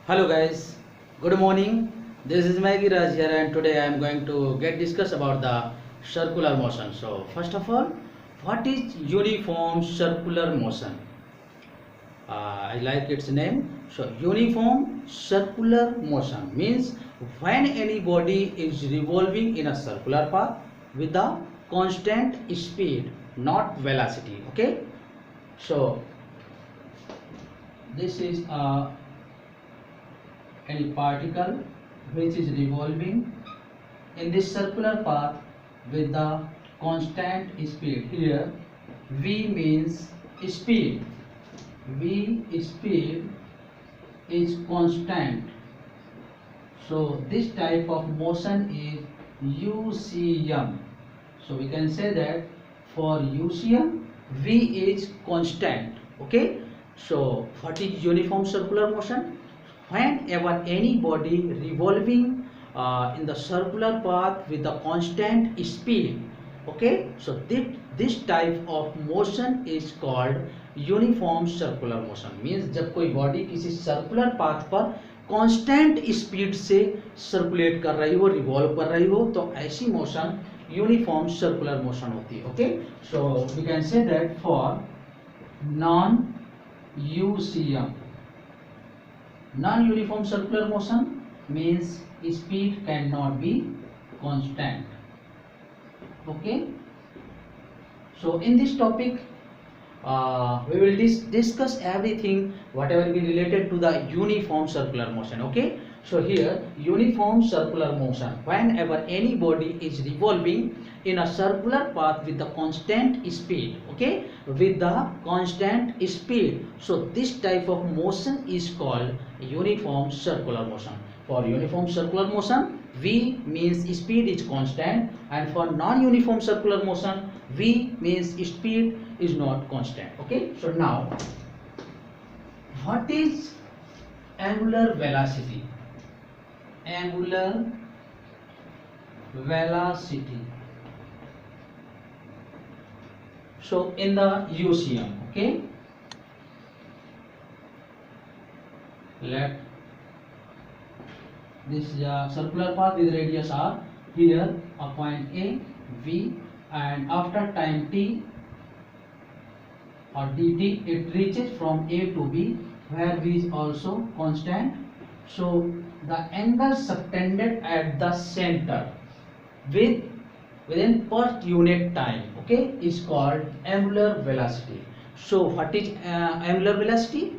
Hello guys, good morning. This is Maggie Raj here, and today I am going to discuss about the circular motion. So first of all, what is uniform circular motion? I like its name. So uniform circular motion means when any body is revolving in a circular path with a constant speed, not velocity. Okay. So this is a any particle which is revolving in this circular path with the constant speed. Here v means speed. Speed is constant, so this type of motion is UCM. So we can say that for UCM v is constant. Okay, so what is uniform circular motion? Whenever any body revolving in the circular path with a constant speed. Okay, so this type of motion is called uniform circular motion. Means जब कोई body किसी circular path पर constant speed से circulate कर रही हो, revolve कर रही हो, तो ऐसी मोशन यूनिफॉर्म सर्कुलर मोशन होती है. Okay, so we can say that for non UCM, non-uniform circular motion means speed cannot be constant. Okay, so in this topic we will discuss everything whatever be related to the uniform circular motion. Okay, so here uniform circular motion, whenever any body is revolving in a circular path with the constant speed. Okay, with the constant speed, so this type of motion is called uniform circular motion. For uniform circular motion, v means speed is constant, and for non-uniform circular motion, v means speed is not constant. Okay, so now what is angular velocity? Angular velocity. So in the UCM, okay, let this circular path with radius r. Here a point A, V, and after time t or dt, it reaches from A to B, where V is also constant. So the angle subtended at the center within per unit time, okay, is called angular velocity. So what is angular velocity?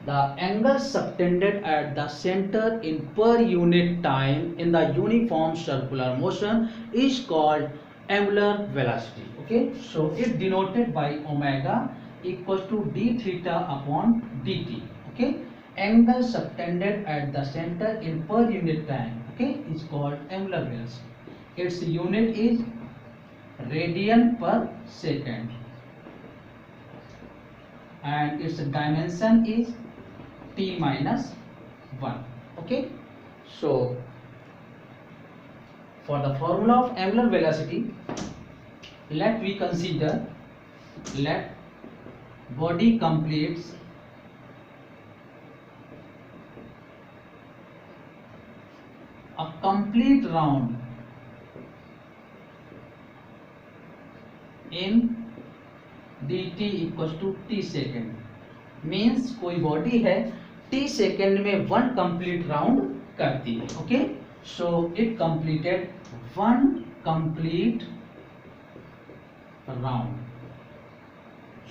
The angle subtended at the center in per unit time in the uniform circular motion is called angular velocity. Okay, so it denoted by omega equals to d theta upon dt. Okay, angle subtended at the center in per unit time, okay, is called angular velocity. Its unit is radian per second, and its dimension is t minus 1. Okay, so for the formula of angular velocity, let we consider, let body completes a complete round in dt equals to t second. Means कोई body है t second में 1 complete round करती है. Okay, so it completed 1 complete round.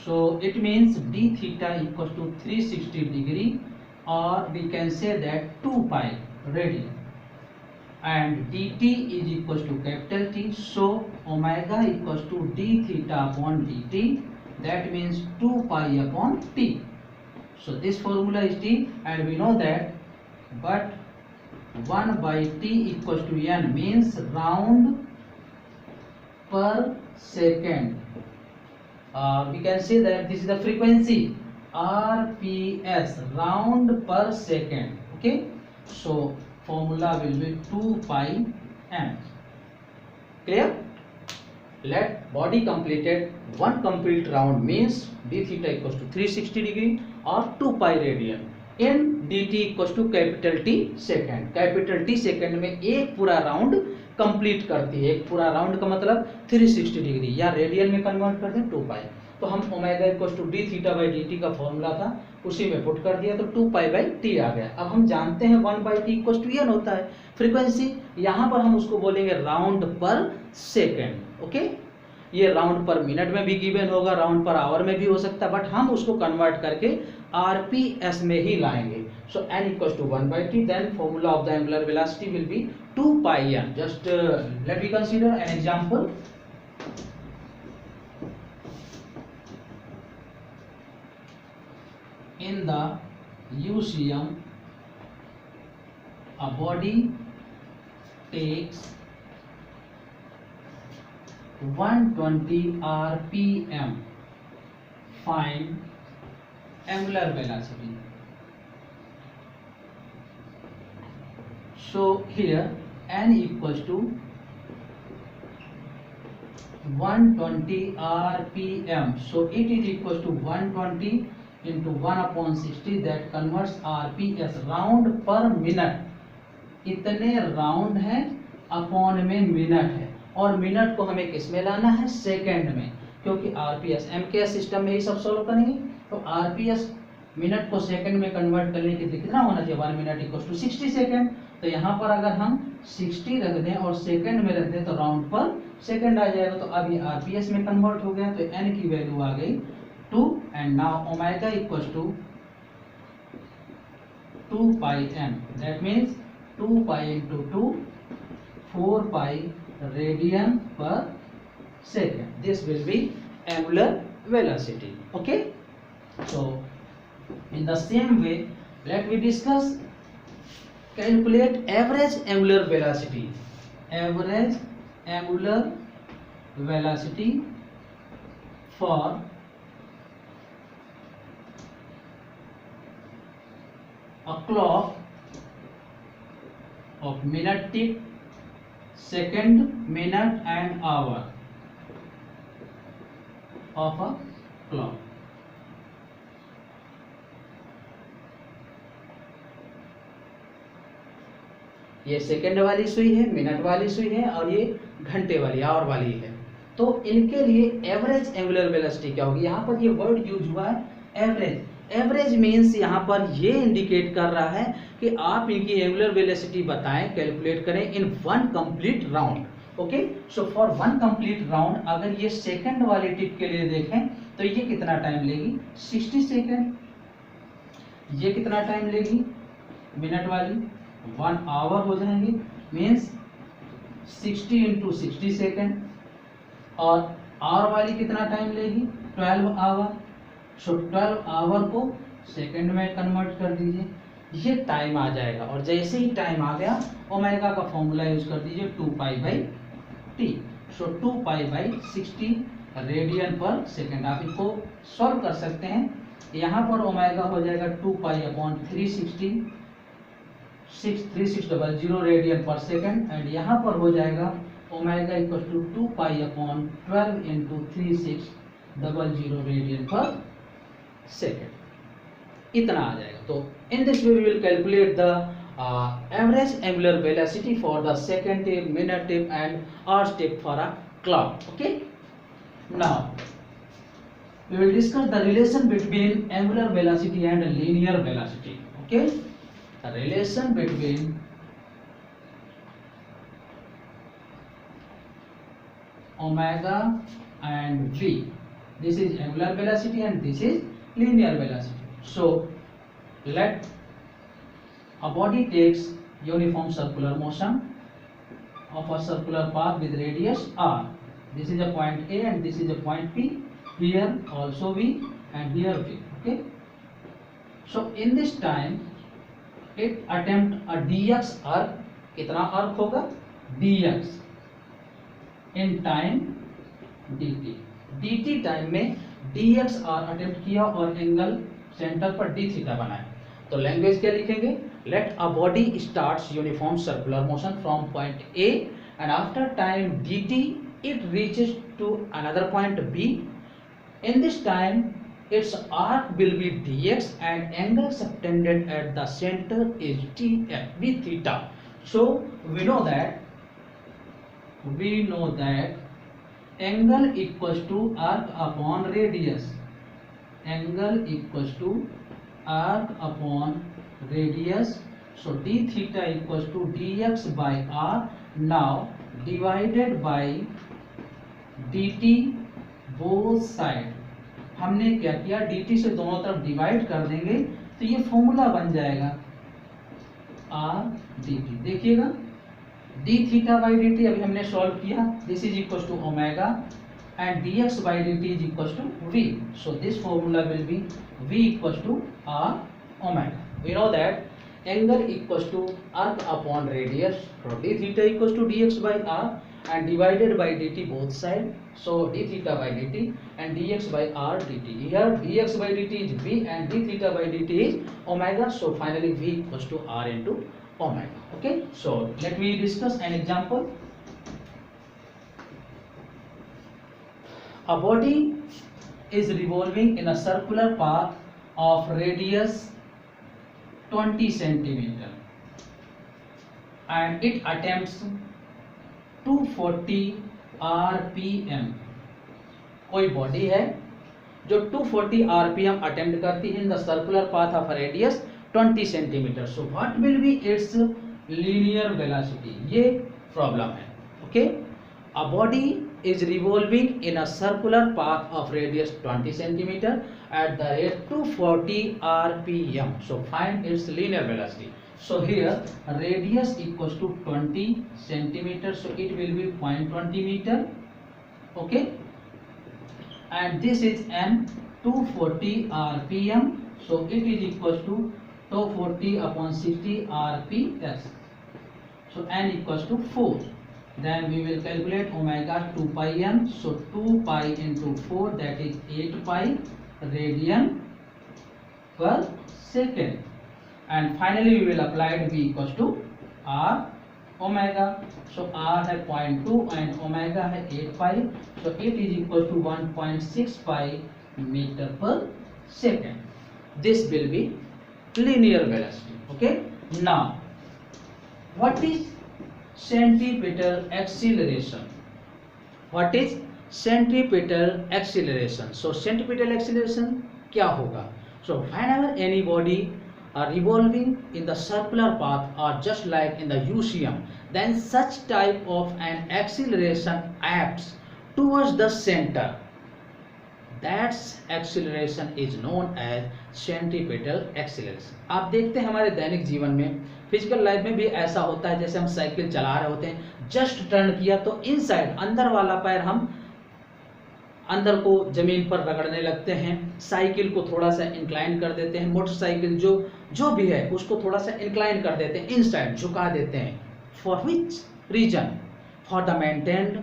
So it means d theta equals to 360 degree, or we can say that 2 pi radian, and dt is equals to capital T. So omega equals to d theta upon dt, that means 2 pi upon t. So this formula is t, and we know that but 1 by t equals to n means round per second. We can say that this is the frequency RPS, round per second. Okay, so formula will be 2 pi m. Clear? Let body completed 1 complete round means d theta equals to 360 degree or 2 pi radian in dt equal to capital T second. Capital T second में एक पूरा round complete करती है। एक पूरा round का मतलब 360 degree, या रेडियन में कन्वर्ट कर दें 2 पाई। तो हम omega equal to D theta by D T का फॉर्मूला था, उसी में पुट कर दिया तो 2 पाई बाई टी आ गया। अब हम जानते हैं 1 by T equal to N होता है फ्रीक्वेंसी। यहाँ पर हम उसको बोलेंगे राउंड पर सेकेंड। ओके, ये राउंड पर मिनट में भी गिवन होगा, राउंड पर आवर में भी हो सकता है, बट हम उसको कन्वर्ट करके आरपीएस में ही लाएंगे। So n equal to 1 by T, then formula of the angular velocity will be 2 pi n। Just let me consider an example. In the UCM, a body takes 120 rpm. Find angular velocity. So here n equals to 120 rpm. So it is equals to 120 into 1 upon 60, that converts rps round पर minute. इतने round है upon में minute है, और minute को हमें किस में लाना है? सेकंड में, क्योंकि आरपीएस एमकेएस सिस्टम में ही सब सॉल्व करेंगे। तो आरपीएस मिनट को सेकंड में कन्वर्ट करने के लिए कितना होना चाहिए? 1 मिनट इक्वल टू 60 सेकंड। तो यहाँ पर अगर हम 60 रख दें और सेकंड में रख दें तो राउंड पर सेकंड आ जाएगा। तो अब ये आरपीएस में कन्वर्ट हो गया, तो एन की वैल्यू आ गई 2, and now omega equals to 2 pi n. That means 2 pi into 2, 4 pi radian per second. This will be angular velocity. Okay. So in the same way, let me discuss calculate average angular velocity. Average angular velocity for a clock of minute tick, second, minute and hour of a clock. ये second वाली सुई है, minute वाली सुई है, और ये घंटे वाली आवर वाली है। तो इनके लिए एवरेज एंगुलर वेलोसिटी क्या होगी? यहाँ पर ये वर्ड यूज हुआ है एवरेज। एवरेज मीन्स यहाँ पर ये इंडिकेट कर रहा है कि आप इनकी एंगुलर वेलोसिटी बताएं, कैलकुलेट करें इन 1 complete round. Okay, so for 1 complete round अगर ये सेकंड वाले टिप के लिए देखें तो ये कितना टाइम लेगी? 60 सेकंड। ये कितना टाइम लेगी? मिनट वाली 1 आवर हो जाएंगे, मीन्स 60 इंटू 60 सेकेंड। और आवर वाली कितना टाइम लेगी? 12 आवर। सो 12 आवर को सेकंड में कन्वर्ट कर दीजिए, ये टाइम आ जाएगा। और जैसे ही टाइम आ गया, ओमेगा का फॉर्मूला यूज कर दीजिए 2 pi by T. So 2 pi by 60 radian per second. आप इसको सॉल्व कर सकते हैं। यहाँ पर ओमेगा हो जाएगा 2 pi upon 360 3600 radian per second, and यहाँ पर हो जाएगा omega equal to 2 pi upon 12 into 3600 radian per second. इतना आ जाएगा। तो in this way we will calculate the average angular velocity for the second tip, minute tip and hour tip for a clock. Okay, now we will discuss the relation between angular velocity and linear velocity. Okay, the relation between omega and v. This is angular velocity and this is linear velocity. So let a body takes uniform circular motion of a circular path with radius r. This is a point A and this is a point P. Here also V and here V. Okay. So in this time, it attempt a dx arc. कितना arc होगा? dx in time dt. dt time में dx arc attempt किया और angle centre पर d theta बनाया। तो language क्या लिखेंगे? Let a body starts uniform circular motion from point A and after time dt it reaches to another point B. In this time its arc will be dx and angle subtended at the center is tf with theta. So we know that angle equals to arc upon radius. Angle equals to arc upon radius. So d theta equals to dx by r. Now divided by dt both side. हमने क्या किया, dt से दोनों तरफ divide कर देंगे तो ये फॉर्मूला बन जाएगा r dt. देखिएगा d थीटा बाई dt अभी हमने सॉल्व किया. This is equal to omega and dx by dt is equals to v. So this formula will be v equals to r omega. We know that angle equals to arc upon radius. So d theta equals to dx by r and divided by dt both side. So d theta by dt and dx by r dt. Here dx by dt is v and d theta by dt is omega. So finally v equals to r into omega. Okay. So let me discuss an example. A body is revolving in a circular path of radius 20 centimeter and it attempts 240 rpm. कोई body है जो 240 rpm attempt करती है in the circular path of radius 20 centimetre. So what will be it's linear velocity. ये problem है. Okay. A body is revolving in a circular path of radius 20 centimeter at the rate 240 rpm. So find its linear velocity. So here radius equals to 20 centimeter. So it will be 0.20 meter. Okay. And this is n 240 rpm. So it is equals to 240 upon 60 rps. So n equals to 4. Then we will calculate omega 2 pi m. So 2 pi into 4 that is 8 pi radian per second. And finally we will apply v equals to r omega. So r है 0.2 and omega है 8 pi. So it is equal to 1.6 pi meter per second. This will be linear velocity. Okay. Now what is centripetal acceleration? What is centripetal acceleration? So centripetal acceleration क्या होगा? So whenever any body are revolving in the circular path or just like in the UCM, then such type of an acceleration acts towards the center. That acceleration is known as centripetal acceleration. आप देखते हैं हमारे दैनिक जीवन में, physical life में भी ऐसा होता है. जैसे हम साइकिल चला रहे होते हैं, जस्ट टर्न किया तो इनसाइड अंदर वाला पैर हम अंदर को जमीन पर रगड़ने लगते हैं. साइकिल को थोड़ा सा इंक्लाइन कर देते हैं. मोटरसाइकिल जो भी है उसको थोड़ा सा इंक्लाइन कर देते हैं, इनसाइड झुका देते हैं. For which region? For the maintained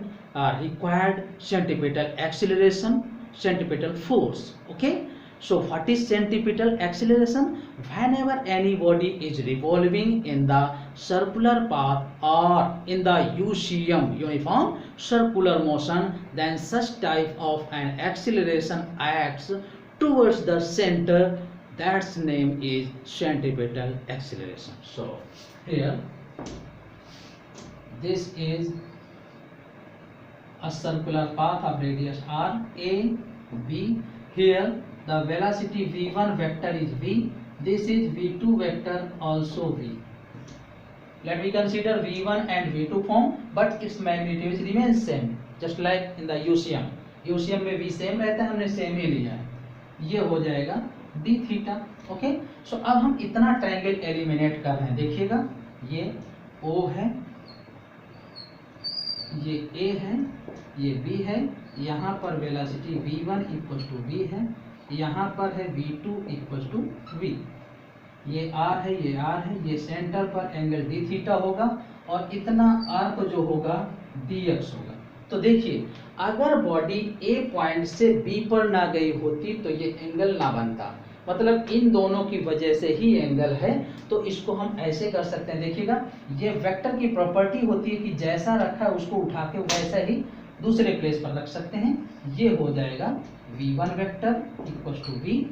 required centripetal acceleration, centripetal force. Okay. So what is centripetal acceleration? Whenever any body is revolving in the circular path or in the UCM, uniform circular motion, then such type of an acceleration acts towards the center. That's name is centripetal acceleration. So here this is a circular path of radius r, a, b. Here the velocity v1 vector is v. This is v2 vector also v. Let me consider v1 and v2 form, but its magnitude remains same, just like in the UCM. UCM में v same रहता है, हमने same ही लिया है. ये हो जाएगा d theta. Okay. सो अब हम इतना ट्रायंगल एलिमिनेट कर रहे हैं. देखिएगा ये o है, ये a है, ये b है. यहाँ पर velocity v1 equals to v है, यहाँ पर है v2 इक्वल्स टू v. ये r है, ये r है. ये सेंटर पर एंगल d थीटा होगा और इतना आर्क जो होगा dx होगा. तो देखिए अगर बॉडी a पॉइंट से b पर ना गई होती तो ये एंगल ना बनता. मतलब इन दोनों की वजह से ही एंगल है. तो इसको हम ऐसे कर सकते हैं. देखिएगा ये वेक्टर की प्रॉपर्टी होती है कि जैसा रखा है उसको उठा के वैसा ही दूसरे प्लेस पर रख सकते हैं। ये हो जाएगा v1 vector equal to v,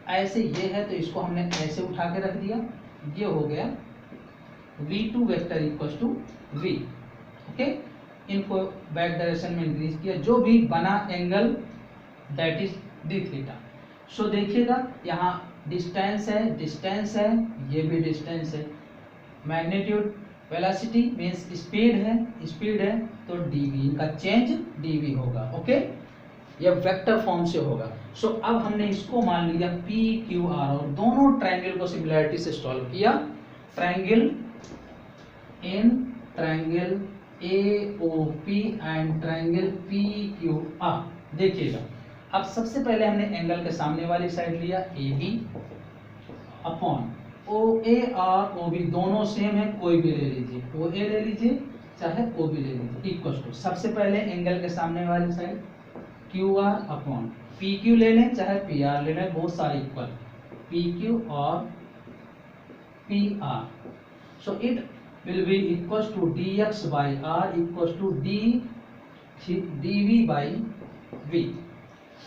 ऐसे ये है तो इसको हमने ऐसे उठा के रख दिया, ये हो गया v2 vector equal to v। Okay, इनको बैक डायरेक्शन में इंक्रीज किया, जो भी बना angle that is d theta. So देखिएगा यहाँ डिस्टेंस है, ये भी डिस्टेंस है, मैग्नीट्यूड वेलोसिटी मीन्स स्पीड है तो dv, इनका चेंज dv होगा। ओके, यह वेक्टर फॉर्म से होगा। सो अब हमने इसको मान लिया p q r और दोनों ट्रायंगल को सिमिलरिटी से सॉल्व किया। Triangle AOP and triangle PQR। देखिएगा, अब सबसे पहले हमने एंगल के सामने वाली साइड लिया AB अपॉन OA और OB दोनों सेम है, कोई भी ले लीजिए, OA ले लीजिए चाहे OB ले लीजिए, इक्वल टू सबसे पहले एंगल के सामने वाली साइड QR अपॉन PQ ले लें चाहे PR ले लें, बहुत सारे इक्वल PQ और PR। So it will be equals to dx by r equals to dv by v,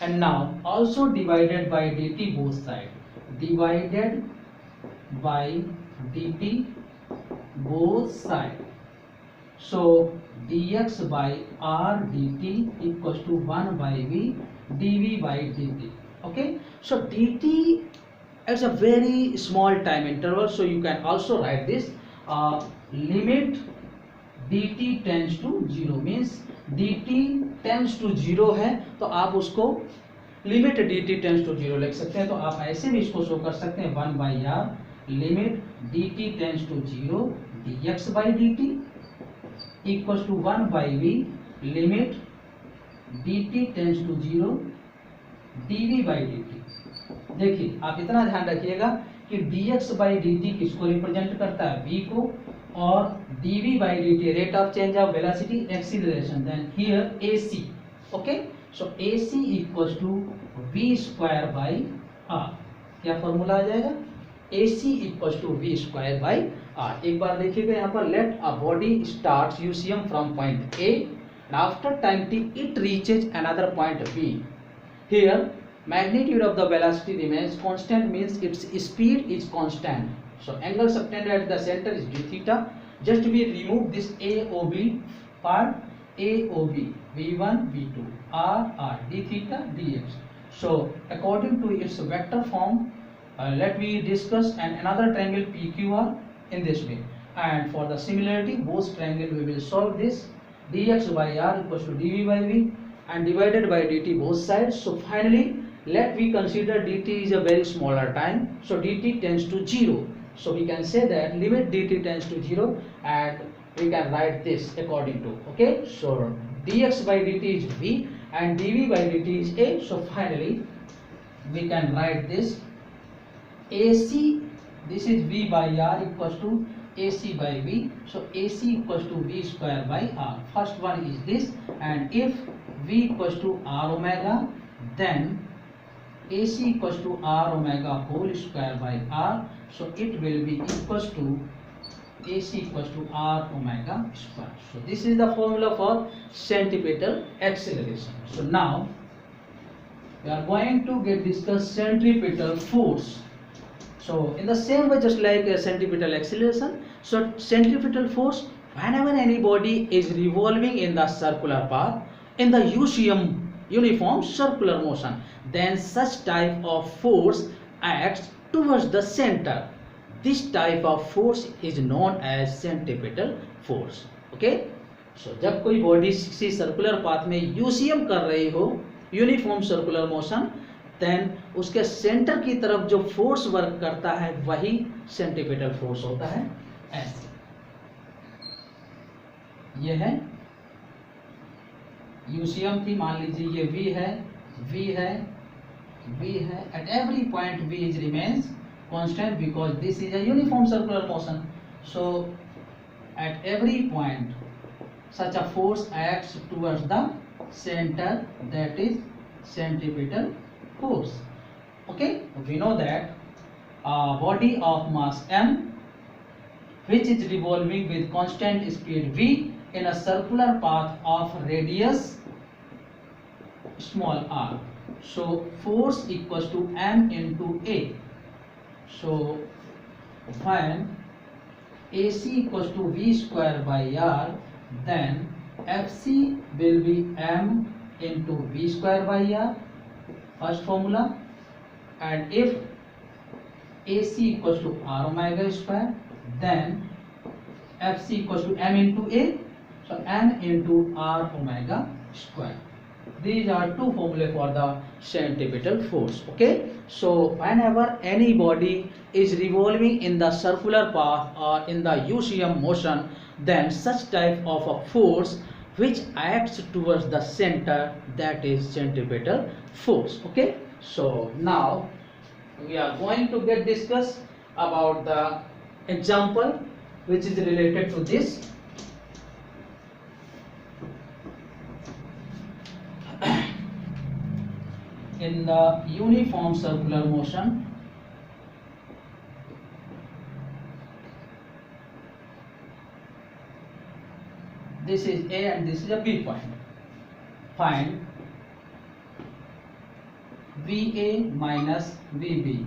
and now also divided by dt both side, divided by dt both side. So dx by r dt equals to 1 by v dv by dt. Okay, so dt it's a very small time interval, so you can also write this limit dt tends to 0 means dt tends to 0 है तो आप उसको limit dt tends to 0 लिख सकते हैं। तो आप ऐसे भी इसको शो कर सकते हैं 1 by r limit dt tends to 0 dx by dt equals to 1 by v limit dt tends to 0 dv by dt। देखिए, आप इतना ध्यान रखिएगा कि dx by dt किसको रिप्रेजेंट करता है, v को, और dv by dt rate of change of velocity acceleration, then here ac। Okay, so ac equals to v square by r। क्या फॉर्मूला आ जाएगा, ac equals to v square by r। एक बार देखिएगा यहाँ पर, let a body starts UCM from point a and after time t it reaches another point b. Here magnitude of the velocity remains constant means its speed is constant. So angle subtended at the center is d theta. Just we remove this AOB part, AOB v1 v2 r d theta dx. So according to its vector form, let me discuss another triangle PQR in this way, and for the similarity both triangle we will solve this dx by r equals to dv by v and divided by dt both sides. So finally let we consider dt is a very smaller time, so dt tends to 0. So we can say that limit dt tends to 0 and we can write this according to, okay, so dx by dt is v and dv by dt is a. So finally we can write this ac, this is v by r equals to ac by v. So ac equals to v square by r. First one is this, and if v equals to r omega, then ac equals to r omega whole square by r. So it will be equals to ac equals to r omega square. So this is the formula for centripetal acceleration. So now we are going to discuss centripetal force. So in the same way, just like a centripetal acceleration, so centripetal force, whenever any body is revolving in the circular path in the uniform circular motion, then such type of force acts towards the center. This type of force is known as centripetal force. Okay, so जब कोई body किसी circular path में UCM कर रही हो, uniform circular motion, then उसके centre की तरफ जो फोर्स वर्क करता है वही सेंट्रीपिटल फोर्स होता है। ऐसे ये है यूसीएम थी, मान लीजिए ये v है, v है, v है, at every point v is remains constant because this is a uniform circular motion. So at every point such a force acts towards the center, that is centripetal force. Okay, we know that a body of mass m which is revolving with constant speed v in a circular path of radius small r. So force equals to m into a. So when AC equals to v square by r, then FC will be m into v square by r, first formula. And if AC equals to r omega square, then FC equals to m into a, so m into r omega square. These are two formulae for the centripetal force. Okay, so whenever any body is revolving in the circular path or in the UCM motion, then such type of a force which acts towards the center, that is centripetal force. Okay, so now we are going to discuss about the example which is related to this. In the uniform circular motion, this is A and this is a B point. Find VA minus VB,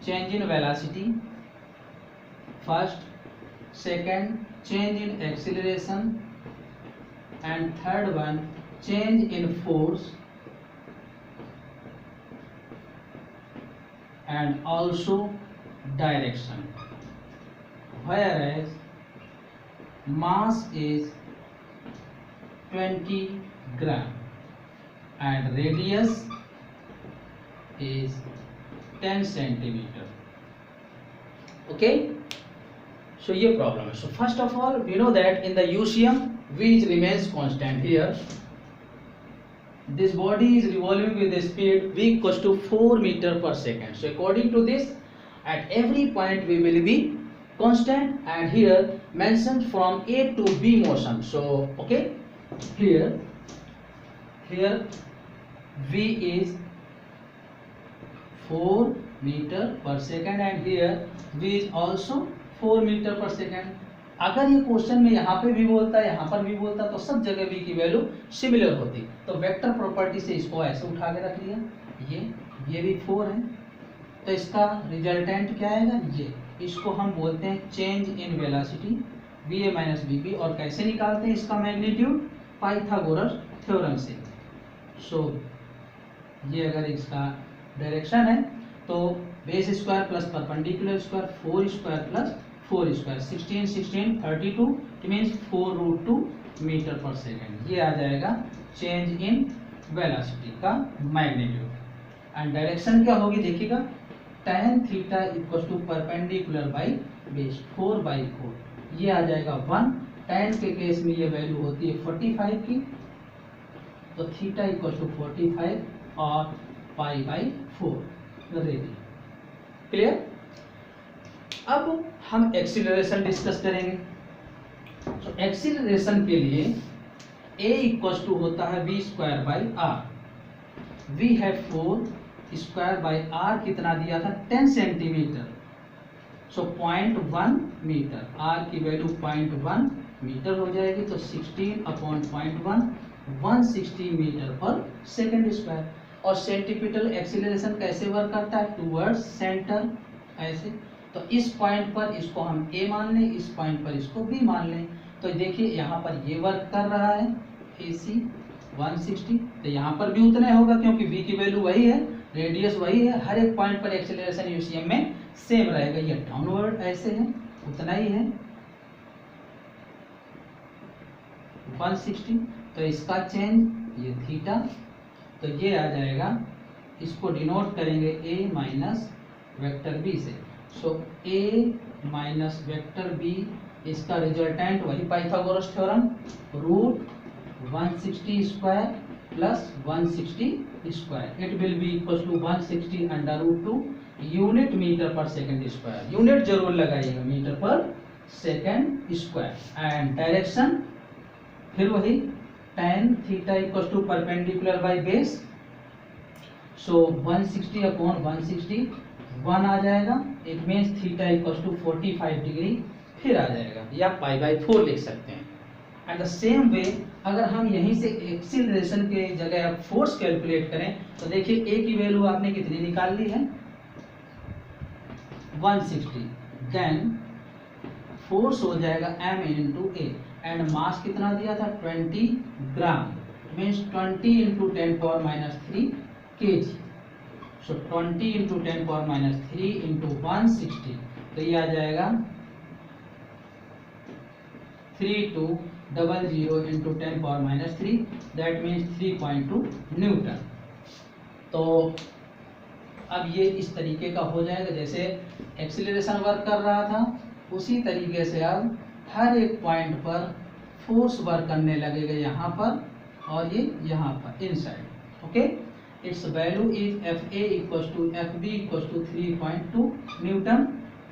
change in velocity, first, second, change in acceleration, and third one, change in force, and also direction. Whereas mass is 20 gram and radius is 10 centimeter. Okay, so ये problem है. So first of all, we know that in the UCM V remains constant. Here this body is revolving with a speed v equals to 4 meter per second. So according to this, at every point we will be constant, and here mentioned from A to B motion. So okay, here v is 4 meter per second and here v is also 4 meter per second. अगर ये question में यहाँ पे भी बोलता है, यहाँ पर भी बोलता, तो सब जगह v की वैल्यू सिमिलर होती. तो वेक्टर प्रॉपर्टी से इसको ऐसे उठा के रख लिया. ये भी 4 है, तो इसका रिजल्टेंट क्या आएगा, ये. इसको हम बोलते हैं change in velocity VA minus VB. और कैसे निकालते हैं इसका मैग्नीट्यूड, पाइथागोरस थ्योरम से. सो ये अगर इसका डायरेक्शन है तो base square plus perpendicular square 4 square plus 4 square 16 32, it means 4√2 meter per second. ये आ जाएगा चेंज इन वेलोसिटी का मैग्नीट्यूड. एंड डायरेक्शन क्या होगी देखिएगा, tan theta equal to perpendicular by base 4/4. ये आ जाएगा 1. tan के केस में ये वैल्यू होती है 45 की, तो थीटा इक्वल टू 45 और π/4 रेडियन. क्लियर. अब हम एक्सीलरेशन डिस्कस करेंगे. तो एक्सीलरेशन के लिए a इक्वल टू होता है v square by R. v है 4 स्क्वायर बाई आर कितना दिया था 10 सेंटीमीटर. सो 0.1 मीटर, r की वैल्यू 0.1 मीटर हो जाएगी. तो 16/0.1 160 मीटर पर सेकेंड स्क्वायर. और सेंटीपिटल एक्सीलरेशन कैसे वर्क करता है, टूवर्ड्स सेंटर ऐसे. तो इस पॉइंट पर इसको हम A मान लें, इस पॉइंट पर इसको B मान लें. तो देखिए यहाँ पर ये वर्क कर रहा है AC 160, तो यहाँ पर भी उतना होगा क्योंकि V की वैल्यू वही है, रेडियस वही है. हर एक पॉइंट पर एक्सीलरेशन यूसीएम में सेम रहेगा. ये डाउनवर्ड ऐसे है, उतना ही है 160. तो इसका चेंज ये थीटा, तो ये आ जाएगा, इसको डिनोट करेंगे A माइनस वेक्टर B से. So A minus vector B, इसका रिजल्टेंट वही Pythagoras theorem, √160 square plus 160 square. It will be equal to 160 √2 unit meter per second square. Unit जरूर लगाइएगा, metre per second square. And direction फिर वही tan theta equal to perpendicular by base. So 160/160 1 आ जाएगा. It means theta equal to 45 degree फिर आ जाएगा, या π/4 लिख सकते हैं. एंड द सेम वे अगर हम यहीं से एक्सीलरेशन के जगह फोर्स कैलकुलेट करें तो देखिए ए की वैल्यू आपने कितनी निकाल ली है 160, देन फोर्स हो जाएगा m into A and mass कितना दिया था 20 ग्राम, मीन्स 20 इंटू 10⁻³ kg। सो 20 इंटू 10⁻³ इंटू 160, तो ये आ जाएगा 3200 इंटू 10⁻³ दैट मीन्स 3.2 न्यूटन। तो अब ये इस तरीके का हो जाएगा, जैसे एक्सीलरेशन वर्क कर रहा था उसी तरीके से अब हर एक पॉइंट पर फोर्स वर्क करने लगेगा, यहाँ पर और ये यहाँ पर inside. Okay, its value is Fa equals to Fb equals to 3.2 newton.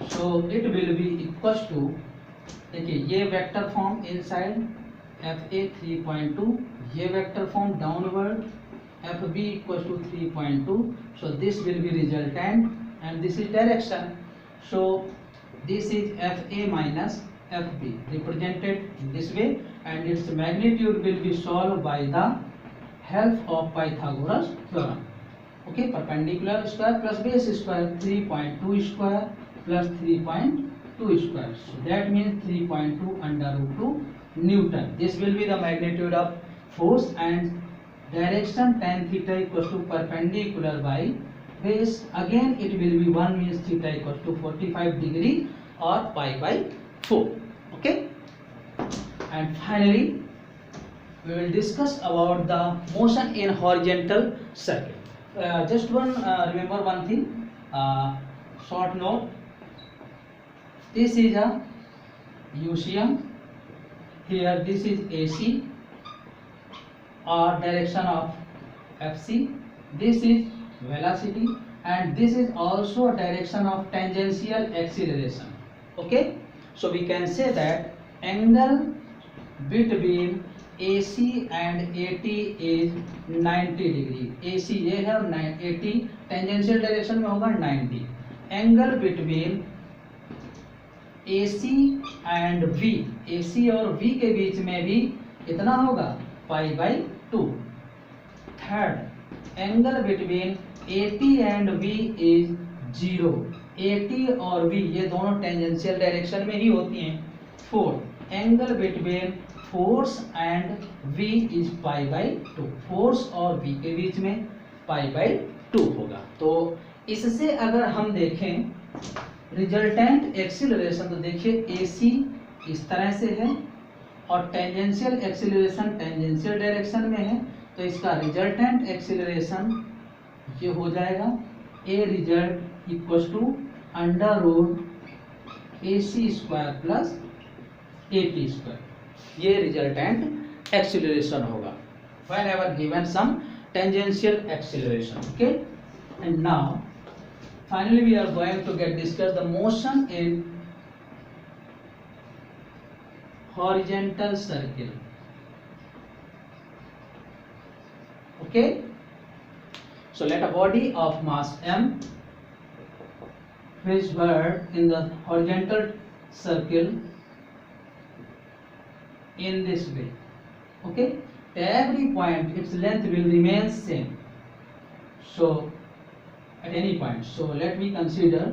So it will be equals to, देखिए ये वेक्टर फॉर्म इनसाइड Fa 3.2, ये vector form downward Fb equals to 3.2. So this will be resultant and this is direction. So this is Fa minus Fb represented in this way, and its magnitude will be solved by the help of Pythagoras theorem. Okay, perpendicular square plus base square 3.2 square plus 3.2 square. So that means 3.2 under root 2 Newton. This will be the magnitude of force, and direction tan theta equals to perpendicular by base, again it will be 1 means theta equals to 45 degree or pi by 4. Okay, and finally we will discuss about the motion in horizontal circle. Just remember one thing, short note, this is a UCM, here this is AC or direction of Fc, this is velocity, and this is also direction of tangential acceleration. Okay, so we can say that angle between AC and AT is 90 degree. AC ये है और 80 tangential direction में होगा 90. Angle between AC and V, AC और V के बीच में भी कितना होगा pi by 2. Third, angle between AT and V is 0. AT और V ये दोनों टेंजेंशियल डायरेक्शन में ही होती हैं. Fourth, angle between force and V is pi by 2. Force और V के बीच में पाई बाई 2 होगा. तो इससे अगर हम देखें रिजल्टेंट एक्सीलरेशन, तो देखिए AC इस तरह से है और टेंजेंशियल एक्सीलरेशन टेंजेंशियल डायरेक्शन में है, तो इसका रिजल्टेंट एक्सीलरेशन ये हो जाएगा a result equals to under root AC square plus AT square. ये रिजल्टेंट एक्सीलरेशन होगा whenever given some tangential acceleration. Okay, and now finally we are going to get discuss the motion in horizontal circle. Okay, so let a body of mass m which work in the horizontal circle in this way. Okay, at every point its length will remain same, so at any point. So let me consider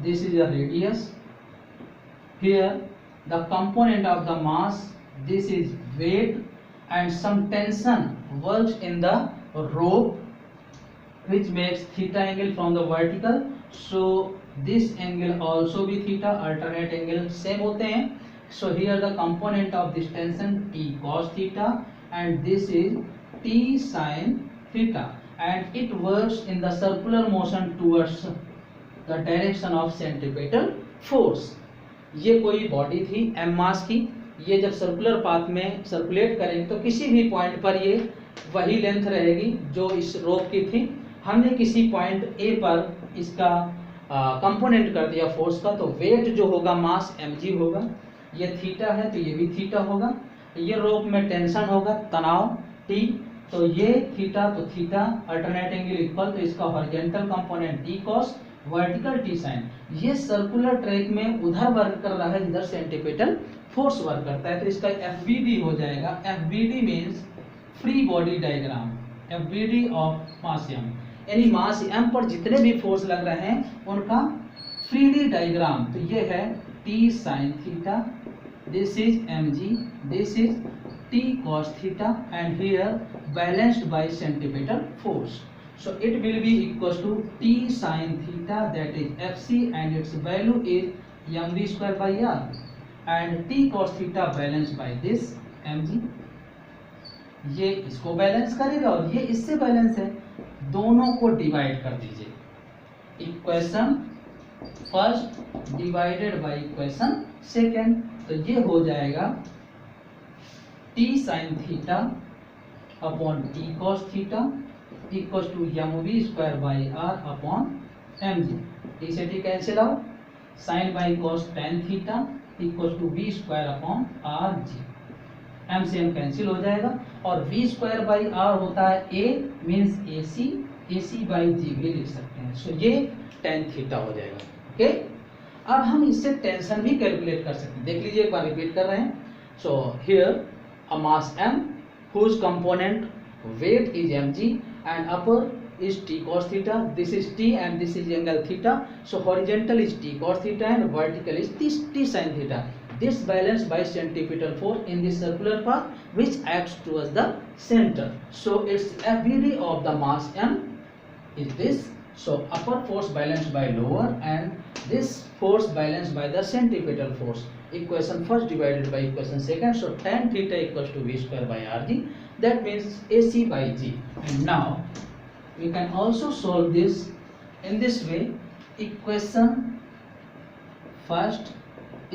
this is a radius, here the component of the mass, this is weight, and some tension works in the rope which makes theta angle from the vertical. So this angle also be theta, alternate angle same होते हैं. So here the component of this tension T cos theta and this is T sin theta, and it works in the circular motion towards the direction of centripetal force. ये कोई body थी m मास की, ये जब circular path में circulate करेंगे तो किसी भी पॉइंट पर ये वही लेंथ रहेगी जो इस रोप की थी. हमने किसी पॉइंट A पर इसका कंपोनेंट कर दिया फोर्स का, तो वेट जो होगा मास mg होगा. ये थीटा है तो ये भी थीटा होगा. ये रोप में टेंशन होगा तनाव T, तो ये थीटा तो थीटा, अल्टरनेट एंगल इक्वल, तो इसका horizontal component T cos vertical T sine, ये सर्कुलर ट्रैक में उधर वर्क कर रहा है जिधर सेंटीपिटल फोर्स वर्क करता है, तो इसका FBD हो जाएगा। FBD means free body diagram, FBD of mass m, यानी मास m पर जितने भी फोर्स लग रहे हैं उनका 3D डायग्राम। तो ये है T sin theta, this is mg, this is T cos theta, and here balanced by centripetal force. So it will be equals to T sin theta, that is Fc, and its value is mv square by r, and T cos theta balanced by this mg. ये इसको balance करेगा और ये इससे balance है, दोनों को divide कर दीजिए। Equation first divided by equation second, तो ये हो जाएगा T sin theta upon T cos theta equal to mv square by r upon mg। T से T cancel out, sine by cos tan theta equal to v square upon r g, m से m cancel हो जाएगा, और v square by r होता है a means ac, ac by g भी लिख सकते हैं। सो ये tan थीटा हो जाएगा। ओके, अब हम इससे टेंशन भी कैलकुलेट कर सकते हैं। देख लीजिए, एक बार रिपीट कर रहे हैं। So here a mass m whose component weight is mg and upper is t cos theta, this is t and this is angle theta, so horizontal is t cos theta and vertical is t sin theta. This balanced by centripetal force in the circular path which acts towards the center. So its FBD of the mass m is this. So upper force balanced by lower and this force balanced by the centripetal force. Equation first divided by equation second. So tan theta equals to v square by rg. That means AC by g. And now we can also solve this in this way. Equation first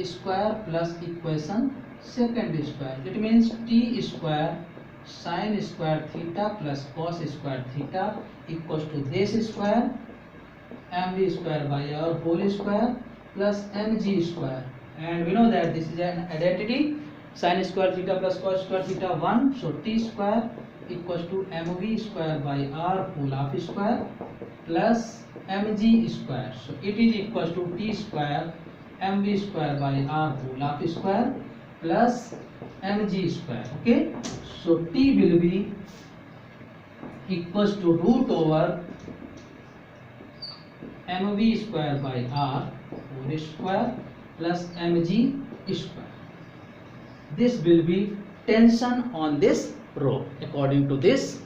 square plus equation second square. It means t square sin square theta plus cos square theta equals to this square mv square by r whole square plus mg square, and we know that this is an identity, sin square theta plus cos square theta 1, so t square equals to mv square by r whole half square plus mg square, so it is equals to t square mv square by r whole half square plus mg square. Okay, so t will be equals to root over mv square by r whole square plus mg square. This will be tension on this rope according to this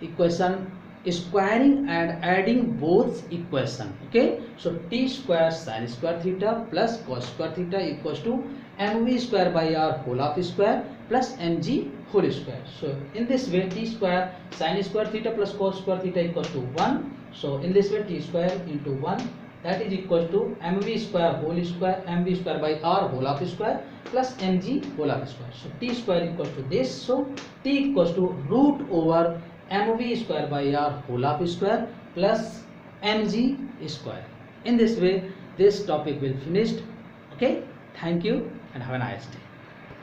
equation, squaring and adding both equation. Okay, so t square sin square theta plus cos square theta equals to mv square by r whole half square plus mg whole square. So in this way t square sin square theta plus cos square theta equals to 1. So in this way t square into 1, that is equal to mv square whole square, mv square by r whole half square plus mg whole half square. So t square equals to this, so t equals to root over mv square by r whole half square plus mg square. In this way this topic will finished. Okay, thank you and have a nice day.